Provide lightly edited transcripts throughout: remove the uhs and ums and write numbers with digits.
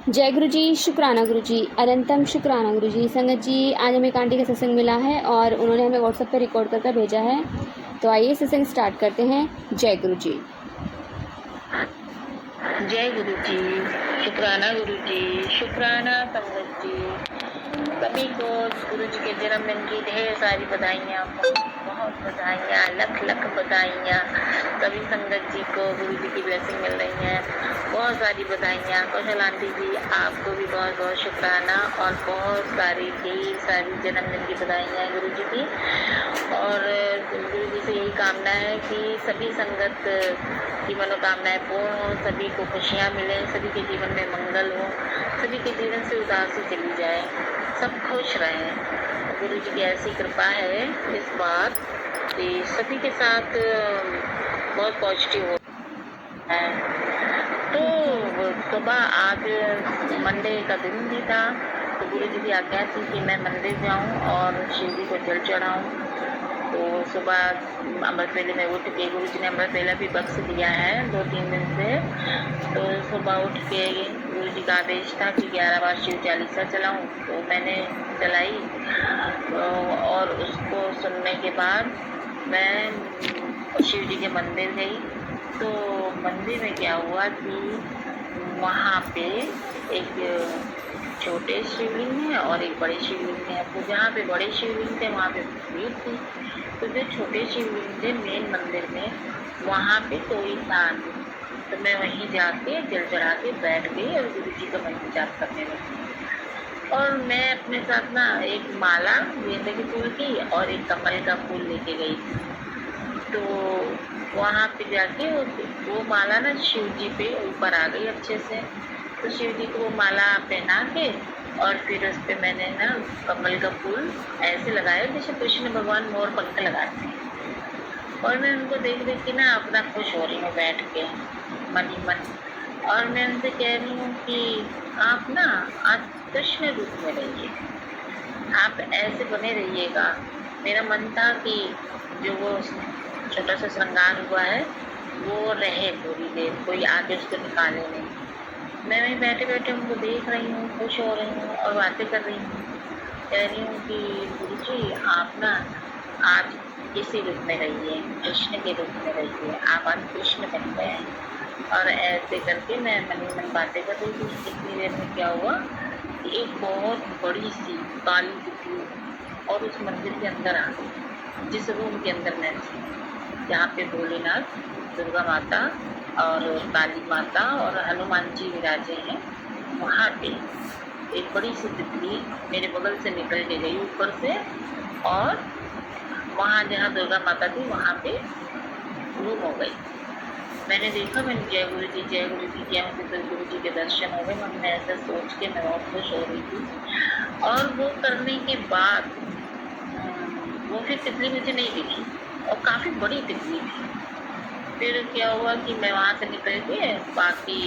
जय गुरु जी, शुक्राना गुरु जी, अनंतम शुक्राना गुरु जी। संगत जी, आज हमें एक आंटी का सत्संग मिला है और उन्होंने हमें व्हाट्सएप पर रिकॉर्ड करके भेजा है। तो आइए सत्संग स्टार्ट करते हैं। जय गुरु जी। जय गुरु जी, शुक्राना गुरु जी, शुक्राना संगत जी। सभी को गुरु जी के जन्मदिन की ढेर सारी बधाइयाँ, बहुत बधाइयाँ, लख लख बधाइयाँ। सभी संगत जी को गुरु जी की ब्लेसिंग मिल रही है, बहुत सारी बधाइयाँ। कौशल आंटी जी, आपको भी बहुत बहुत शुक्राना और बहुत सारी ढेर सारी जन्मदिन की बधाइयाँ गुरु जी की। और गुरु जी से यही कामना है कि सभी संगत की मनोकामनाएं पूर्ण हो, सभी को खुशियाँ मिले, सभी के जीवन में मंगल हो, सभी के जीवन से उदासी चली जाए, सब खुश रहें। गुरु जी की ऐसी कृपा है इस बार कि सभी के साथ बहुत पॉजिटिव हो है। तो सुबह आज मंडे का दिन भी था, तो गुरु जी की आज्ञा थी कि मैं मंदिर जाऊं और शिव जी को जल चढ़ाऊं। तो सुबह अमृत वेले में उठ के, गुरु जी ने अमृत वेला भी बख्श दिया है 2-3 दिन से। तो सुबह उठ के गुरु जी का आदेश था कि 11 बार शिव चालीसा चलाऊं, तो मैंने चलाई। और उसको सुनने के बाद मैं शिव जी के मंदिर गई। तो मंदिर में क्या हुआ कि वहाँ पे एक छोटे शिवलिंग है और एक बड़े शिवलिंग है। तो जहाँ पे बड़े शिवलिंग थे वहाँ पे भीड़ थी, तो जो छोटे शिवलिंग थे मेन मंदिर में, वहाँ पे कोई था नहीं। तो मैं वहीं जाके जल चढ़ा के बैठ गई और गुरु जी का मंत्र जाप करने लगी। और मैं अपने साथ ना एक माला गेंदे के फूल की और एक कमल का फूल लेके गई थी। तो वहाँ पे जाके वो माला ना शिव जी पे ऊपर आ गई अच्छे से। तो शिव जी को वो माला पहना के और फिर उस पर मैंने ना कमल का फूल ऐसे लगाया जैसे कृष्ण भगवान मोर पंख लगाते हैं। और मैं उनको देख देख के ना अपना खुश हो रही हूँ बैठ के मन ही मन। और मैं उनसे कह रही हूँ कि आप ना आज कृष्ण रूप में रहिए, आप ऐसे बने रहिएगा। मेरा मन था कि जो वो छोटा सा श्रृंगार हुआ है वो रहे पूरी देर, कोई आगे उसको निकाले नहीं। मैं वहीं बैठे बैठे उनको देख रही हूँ, खुश हो रही हूँ और बातें कर रही हूँ। कह रही हूँ कि गुरु जी आप ना आज इसी रूप में रहिए, कृष्ण के रूप में रहिए, आप आज कृष्ण बन गए हैं। और ऐसे करके मैं मन ही मन बातें कर रही थी। इतनी देर में क्या हुआ, एक बहुत बड़ी सी काली तितली और उस मंदिर के अंदर आ गई, जिस रूम के अंदर मैं थी, जहाँ पे भोलेनाथ, दुर्गा माता और काली माता और हनुमान जी विराजे हैं। वहाँ पे एक बड़ी सी तितली मेरे बगल से निकल के गई ऊपर से, और वहाँ जहाँ दुर्गा माता थी वहाँ पे गुम हो गई। मैंने देखा, मैंने जय गुरु जी किया, मुझे तो गुरु जी के दर्शन हो गए। मन में ऐसा सोच के मैं बहुत खुश हो रही थी। और वो करने के बाद वो फिर तितली मुझे नहीं दिखी और काफ़ी बड़ी तितली थी। फिर क्या हुआ कि मैं वहाँ से निकल के बाकी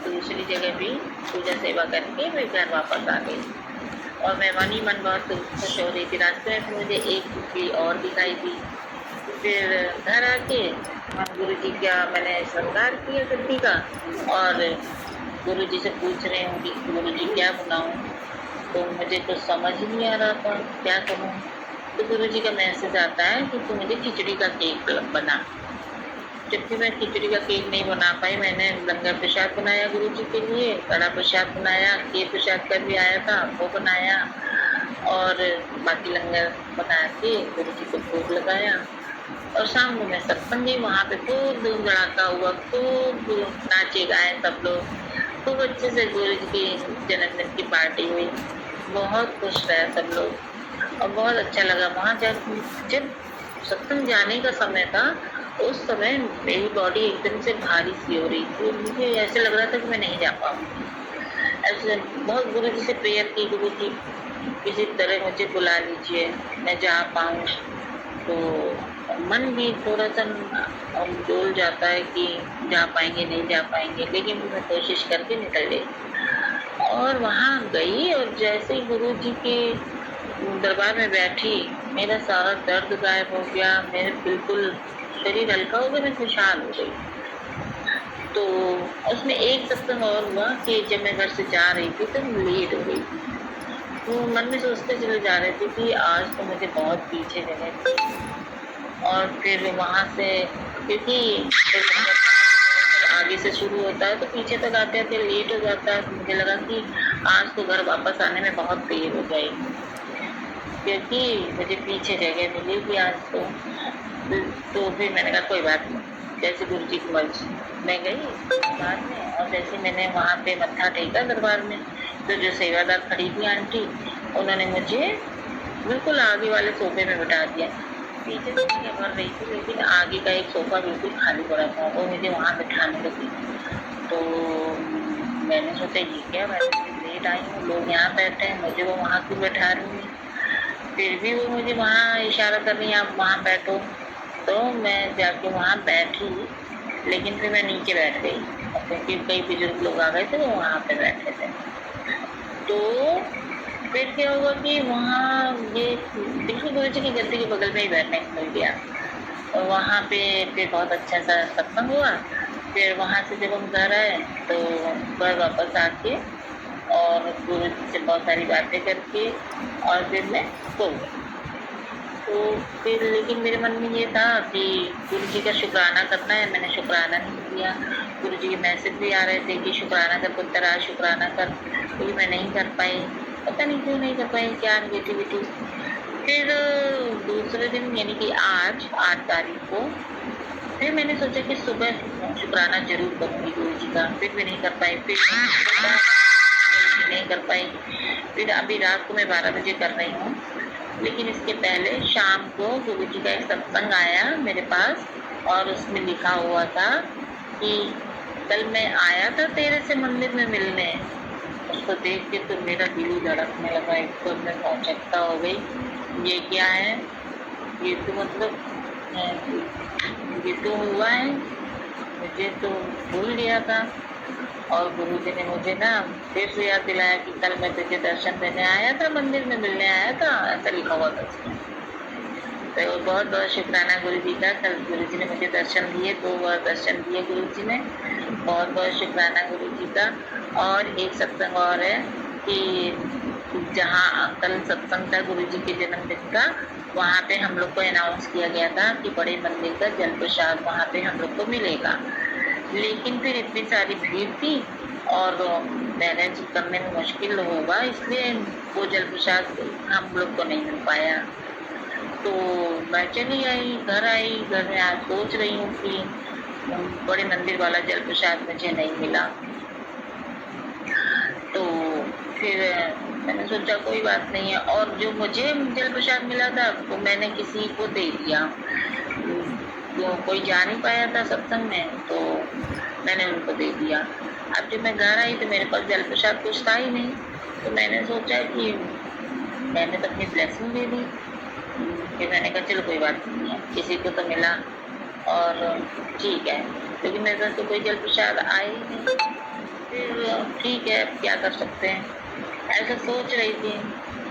दूसरी जगह भी पूजा सेवा करके फिर घर वापस आ गई। और मैं मन ही मन बहुत खुश हो रही थी। रास्ते में फिर मुझे एक तितली और दिखाई दी। फिर घर आके गुरु जी का मैंने श्रृंगार किया तितली का, और गुरु जी से पूछ रही हूँ कि गुरु जी क्या बनाऊँ। तो मुझे तो समझ ही नहीं आ रहा था क्या करूँ। तो गुरु जी का मैसेज आता है कि तू मुझे खिचड़ी का केक बना। जबकि मैं खिचड़ी का केक नहीं बना पाई, मैंने लंगर प्रसाद बनाया गुरु जी के लिए, कड़ा प्रसाद बनाया, केक प्रसाद का भी आया था वो बनाया, और बाकी लंगर बना के गुरु जी को भोग लगाया। और शाम को मैं सत्संग गई, वहाँ पे खूब धूम धड़ाका हुआ, खूब नाचे गाए सब लोग, खूब अच्छे से गुरु जी की जन्मदिन की पार्टी हुई। बहुत खुश रहे सब लोग और बहुत अच्छा लगा। वहाँ जब सत्संग जाने का समय था, उस समय मेरी बॉडी एकदम से भारी सी हो रही थी। मुझे ऐसे लग रहा था कि मैं नहीं जा पाऊँगी। ऐसे बहुत गुरु जी से प्रेयर की, गुरु जी किसी तरह मुझे बुला लीजिए, मैं जा पाऊँ। तो मन भी थोड़ा सा डोल जाता है कि जा पाएंगे नहीं जा पाएंगे, लेकिन मैं कोशिश करके निकल गई। और वहाँ गई और जैसे ही गुरु जी के दरबार में बैठी, मेरा सारा दर्द गायब हो गया, मेरे बिल्कुल शरीर हल्का हो गया, मैं खुशहाल हो गई। तो उसमें एक सत्संग और हुआ कि जब मैं घर से जा रही थी तो लेट हो गई थी, तो मन में सोचते चले जा रहे थे कि आज तो मुझे बहुत पीछे जगह थी। और फिर वहाँ से, क्योंकि आगे से शुरू होता है तो पीछे तक आते आते लेट हो जाता है, तो मुझे लगा कि आज तो घर वापस आने में बहुत देर हो जाएगी, क्योंकि मुझे पीछे जगह मिलेगी आज तो फिर मैंने कहा कोई बात नहीं, जैसे गुरु जी की मर्जी। मैं गई दरबार में, और जैसे मैंने वहाँ पे मत्था टेका दरबार में, तो जो सेवादार खड़ी थी आंटी, उन्होंने मुझे बिल्कुल आगे वाले सोफे में बिठा दिया। पीछे से मैं भर रही थी, लेकिन आगे का एक सोफा बिल्कुल खाली पड़ा था, वो मुझे वहाँ बिठाने लगी। तो मैंने सोचा ये क्या, मैं लेट आई हूँ, लोग यहाँ बैठे हैं, मुझे वो वहाँ क्यों बैठा रही हूँ। फिर भी वो मुझे वहाँ इशारा कर रही है आप वहाँ बैठो, तो मैं जाके वहाँ बैठी, लेकिन फिर मैं नीचे बैठ गई, क्योंकि कई बुजुर्ग लोग आ गए थे, वो वहाँ पे बैठे थे। तो फिर क्या हुआ कि वहाँ ये बिल्कुल गुरु जी की गद्दी के बगल में ही बैठने को मिल गया, और वहाँ पे फिर बहुत अच्छा सा सत्संग हुआ। फिर वहाँ से जब हम घर आए तो घर वापस आके और गुरु जी से बहुत सारी बातें करके और फिर मैं सो गई। तो फिर लेकिन मेरे मन में ये था कि गुरु जी का शुक्राना करना है, मैंने शुक्राना नहीं किया। गुरु जी के मैसेज भी आ रहे थे कि शुक्राना कर पुत्र, आज शुक्राना कर, क्योंकि मैं नहीं कर पाई, पता नहीं क्यों नहीं कर पाई, क्या नेगेटिविटी। फिर दूसरे दिन यानी कि आज 8 तारीख को फिर मैंने सोचा कि सुबह शुक्राना जरूर करूँगी गुरु जी का, फिर भी नहीं कर पाई, फिर नहीं कर पाई। फिर अभी रात को मैं 12 बजे कर रही हूँ, लेकिन इसके पहले शाम को गुरु जी का एक सत्संग आया मेरे पास, और उसमें लिखा हुआ था कि कल मैं आया था तेरे से मंदिर में मिलने। उसको देख के तो मेरा दिल ही धड़कने लगा, एकदम मैं औचकता हो गई, ये क्या है, ये तो मतलब ये तो हुआ है, मुझे तो भूल गया था। और गुरु जी ने मुझे ना फिर से याद दिलाया कि कल मैं तुझे दर्शन देने आया था, मंदिर में मिलने आया था, ऐसा लिखा हुआ था उसमें। तो बहुत बहुत शुक्राना गुरु जी का, कल गुरु जी ने मुझे दर्शन दिए, 2 बार दर्शन दिए गुरु जी ने, बहुत बहुत शुक्राना गुरु जी का। और एक सत्संग और है कि जहाँ कल सत्संग था गुरु जी के जन्मदिन का, वहाँ पे हम लोग को अनाउंस किया गया था कि बड़े मंदिर का जल प्रसाद वहाँ पे हम लोग को मिलेगा, लेकिन फिर इतनी सारी भीड़ थी और मैनेज करने में मुश्किल होगा, इसलिए वो जल प्रसाद हम लोग को नहीं मिल पाया। तो मैं चली आई, घर आई, घर में आज सोच रही हूँ कि बड़े मंदिर वाला जल प्रसाद मुझे नहीं मिला। तो फिर मैंने सोचा कोई बात नहीं है, और जो मुझे जल प्रसाद मिला था वो मैंने किसी को दे दिया, तो कोई जा नहीं पाया था सत्संग में, तो मैंने उनको दे दिया। अब जब मैं घर आई तो मेरे पास जल प्रसाद कुछ था ही नहीं, तो मैंने सोचा कि मैंने तो अपनी ब्लेसिंग दे दी। फिर मैंने कहा चलो कोई बात नहीं है, किसी को तो मिला और ठीक है, लेकिन मेरे पास तो कोई जल प्रसाद आया ही नहीं। फिर ठीक है, क्या कर सकते हैं, ऐसा सोच रही थी।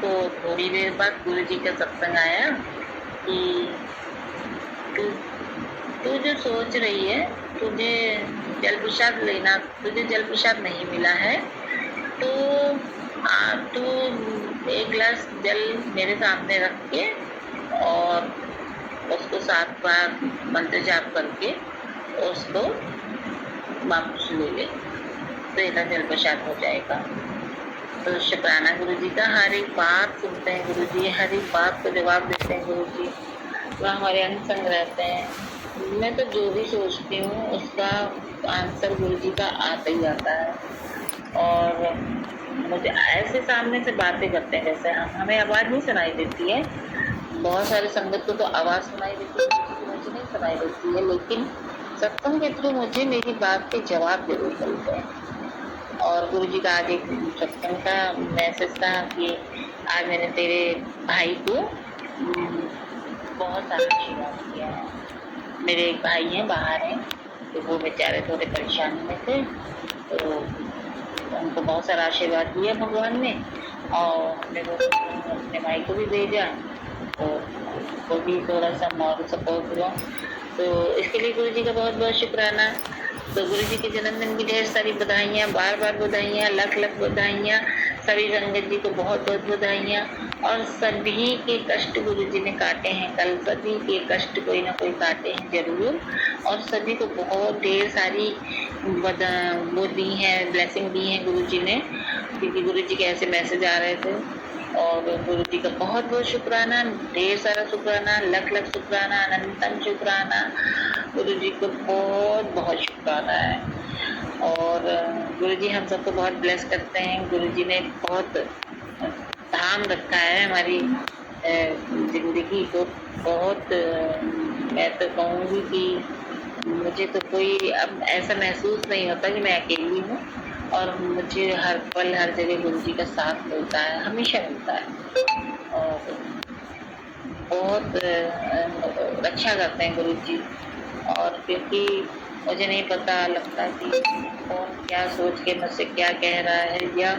तो थोड़ी देर बाद गुरु जी का सत्संग आया कि तू जो सोच रही है, तुझे जल प्रसाद लेना, तुझे जल प्रसाद नहीं मिला है, तो तू 1 गिलास जल मेरे सामने रख के और उसको 7 बार मंत्र जाप करके उसको वापस ले ले, तो तेरा जल प्रसाद हो जाएगा। तो शुक्राना गुरु जी का, हर एक बात सुनते हैं गुरु जी, हर एक बात को जवाब देते हैं गुरु जी, वह हमारे अंग संग रहते हैं। मैं तो जो भी सोचती हूँ उसका आंसर गुरु जी का आता ही आता है, और मुझे ऐसे सामने से बातें करते हैं जैसे हमें आवाज़ नहीं सुनाई देती है। बहुत सारे संगत को तो आवाज़ सुनाई देती है, मुझे नहीं सुनाई देती है, लेकिन सत्संग के थ्रू मुझे मेरी बात के जवाब जरूर मिलते हैं। और गुरु जी का आज एक सत्संग का मैसेज था कि आज मैंने तेरे भाई को बहुत सारा आशीर्वाद किया है। मेरे एक भाई हैं, बाहर हैं, तो वो बेचारे थोड़े परेशानी में थे, तो उनको बहुत सारा आशीर्वाद दिया भगवान ने, और हमने वो अपने भाई को भी भेजा, तो वो भी थोड़ा सा मॉरल सपोर्ट हुआ। तो इसके लिए गुरु जी का बहुत बहुत शुक्राना। तो गुरु जी के जन्मदिन की ढेर सारी बधाइयाँ, बार बार बधाइयाँ, लख लख बधाइयाँ। सभी संगत जी को बहुत बहुत बधाइयाँ। और सभी के कष्ट गुरु जी ने काटे हैं, कल सभी के कष्ट कोई ना कोई काटे हैं जरूर। और सभी को बहुत ढेर सारी वो दी है, ब्लेसिंग दी है गुरु जी ने, क्योंकि गुरु जी के ऐसे मैसेज आ रहे थे। और गुरु जी का बहुत बहुत शुक्राना, ढेर सारा शुक्राना, लख लख शुक्राना, अनंतम शुक्राना। गुरु जी को बहुत बहुत शुक्राना है। और गुरु जी हम सबको बहुत ब्लेस करते हैं। गुरु जी ने बहुत थाम रखा है हमारी जिंदगी को। बहुत मैं तो कहूँगी कि मुझे तो कोई अब ऐसा महसूस नहीं होता कि मैं अकेली हूँ, और मुझे हर पल हर जगह गुरु जी का साथ मिलता है, हमेशा मिलता है। और बहुत रक्षा करते हैं गुरु जी। और क्योंकि मुझे नहीं पता लगता कि कौन क्या सोच के मुझसे क्या कह रहा है या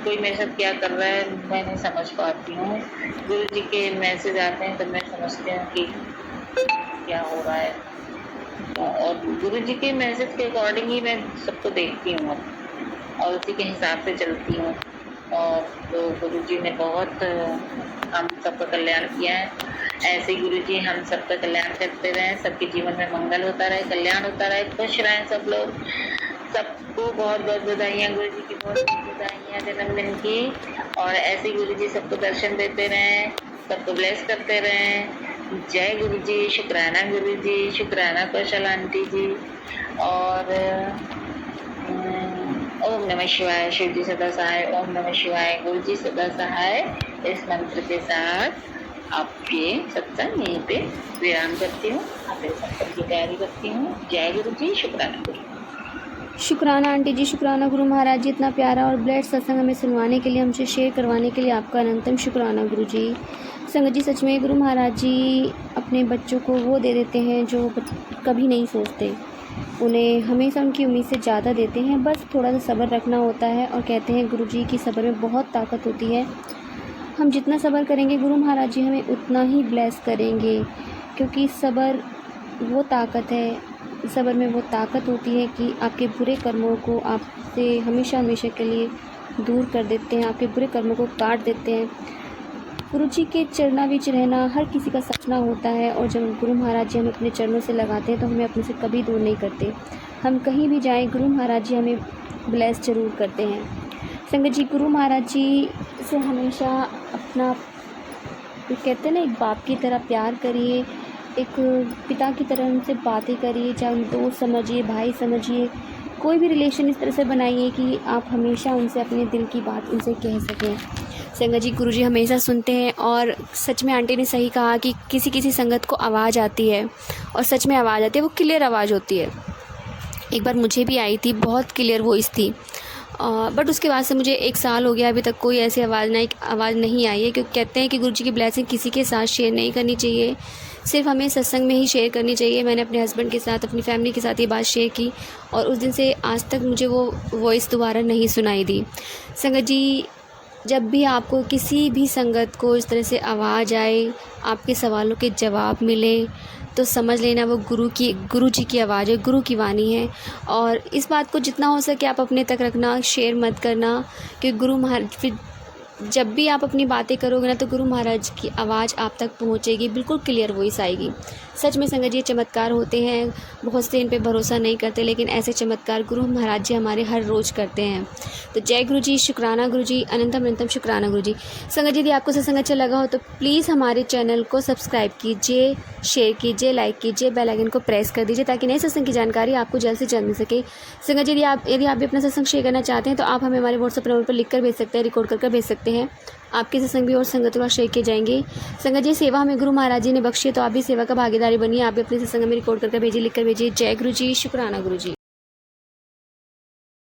कोई मेरे साथ क्या कर रहा है, मैं नहीं समझ पाती हूँ। गुरु जी के मैसेज आते हैं तो मैं समझती हूँ कि क्या हो रहा है, और गुरु जी के मैसेज के अकॉर्डिंग ही मैं सबको देखती हूँ और उसी के हिसाब से चलती हूँ। और तो गुरु जी ने बहुत हम सबका कल्याण किया है। ऐसे ही गुरु जी हम सबका कल्याण करते रहें, सबके जीवन में मंगल होता रहे, कल्याण होता रहे, खुश रहें सब लोग। सबको बहुत बहुत बधाइयाँ, गुरु जी की बहुत बहुत बधाइयाँ जन्मदिन की। और ऐसे ही गुरु जी सबको दर्शन देते रहें, सबको ब्लेस करते रहें। जय गुरु जी, शुक्राना गुरु जी, शुक्राना कौशल आंटी जी। और ओम नमः शिवाय, शिव जी सदा सहाय, ओम नमः शिवाय, गुरु जी सदा सहाय। इस मंत्र के साथ आपके सत्संग यहीं पे विराम करती हूँ, आपके सत्संग की तैयारी करती हूँ। जय गुरु जी, शुक्राना गुरु। शुक्राना आंटी जी, शुक्राना गुरु महाराज जी, इतना प्यारा और ब्लेस्ड सत्संग हमें सुनवाने के लिए, हमसे शेयर करवाने के लिए आपका अनंतम शुक्राना गुरु जी। संगत जी, सच में गुरु महाराज जी अपने बच्चों को वो दे देते हैं जो कभी नहीं सोचते, उन्हें हमेशा उनकी उम्मीद से ज़्यादा देते हैं। बस थोड़ा सा सब्र रखना होता है, और कहते हैं गुरु जी की सब्र में बहुत ताकत होती है। हम जितना सब्र करेंगे गुरु महाराज जी हमें उतना ही ब्लेस करेंगे, क्योंकि सब्र वो ताकत है, सब्र में वो ताकत होती है कि आपके बुरे कर्मों को आपसे हमेशा हमेशा के लिए दूर कर देते हैं, आपके बुरे कर्मों को काट देते हैं। गुरु जी के चरणाविच रहना हर किसी का सपना होता है, और जब गुरु महाराज जी हमें अपने चरणों से लगाते हैं तो हमें अपने से कभी दूर नहीं करते। हम कहीं भी जाएं गुरु महाराज जी हमें ब्लेस ज़रूर करते हैं। संगत जी, गुरु महाराज जी से हमेशा अपना, कहते हैं ना, एक बाप की तरह प्यार करिए, एक पिता की तरह उनसे बातें करिए, चाहे दोस्त समझिए, भाई समझिए, कोई भी रिलेशन इस तरह से बनाइए कि आप हमेशा उनसे अपने दिल की बात उनसे कह सकें। संगत जी, गुरुजी हमेशा सुनते हैं, और सच में आंटी ने सही कहा कि किसी किसी संगत को आवाज़ आती है, और सच में आवाज़ आती है, वो क्लियर आवाज़ होती है। एक बार मुझे भी आई थी, बहुत क्लियर वॉइस थी, बट उसके बाद से मुझे 1 साल हो गया, अभी तक कोई ऐसी आवाज़ नहीं आई है। क्योंकि कहते हैं कि गुरुजी की ब्लेसिंग किसी के साथ शेयर नहीं करनी चाहिए, सिर्फ हमें सत्संग में ही शेयर करनी चाहिए। मैंने अपने हस्बैंड के साथ, अपनी फैमिली के साथ ये बात शेयर की, और उस दिन से आज तक मुझे वो वॉइस दोबारा नहीं सुनाई दी। संगत जी, जब भी आपको किसी भी संगत को इस तरह से आवाज़ आए, आपके सवालों के जवाब मिले, तो समझ लेना वो गुरु जी की आवाज़ है, गुरु की वाणी है। और इस बात को जितना हो सके आप अपने तक रखना, शेयर मत करना, कि गुरु महाराज, फिर जब भी आप अपनी बातें करोगे ना तो गुरु महाराज की आवाज़ आप तक पहुंचेगी, बिल्कुल क्लियर वॉइस आएगी। सच में संगत जी, चमत्कार होते हैं, बहुत से इन पे भरोसा नहीं करते, लेकिन ऐसे चमत्कार गुरु महाराज जी हमारे हर रोज़ करते हैं। तो जय गुरु जी, शुक्राना गुरु जी, अनंतम शुक्राना गुरु जी। संगत जी, यदि आपको सत्संग अच्छा लगा हो तो प्लीज़ हमारे चैनल को सब्सक्राइब कीजिए, शेयर कीजिए, लाइक कीजिए, बेल आइकन को प्रेस कर दीजिए, ताकि नए सत्संग की जानकारी आपको जल्द से जल्द मिल सके। संगत जी, यदि आप भी अपना सत्संग शेयर करना चाहते हैं तो आप हमें हमारे व्हाट्सएप नंबर पर लिख कर भेज सकते हैं, रिकॉर्ड कर भेज सकते हैं। आपके सत्संग भी और संगत का शेयर किए जाएंगे। संगत जी, सेवा हमें गुरु महाराज जी ने बख्शी है, तो आप भी सेवा का भागीदारी बनिए, आप भी अपने सत्संग में रिकॉर्ड करके भेजिए, लिख कर भेजिए। जय गुरु जी, शुक्राना गुरु जी।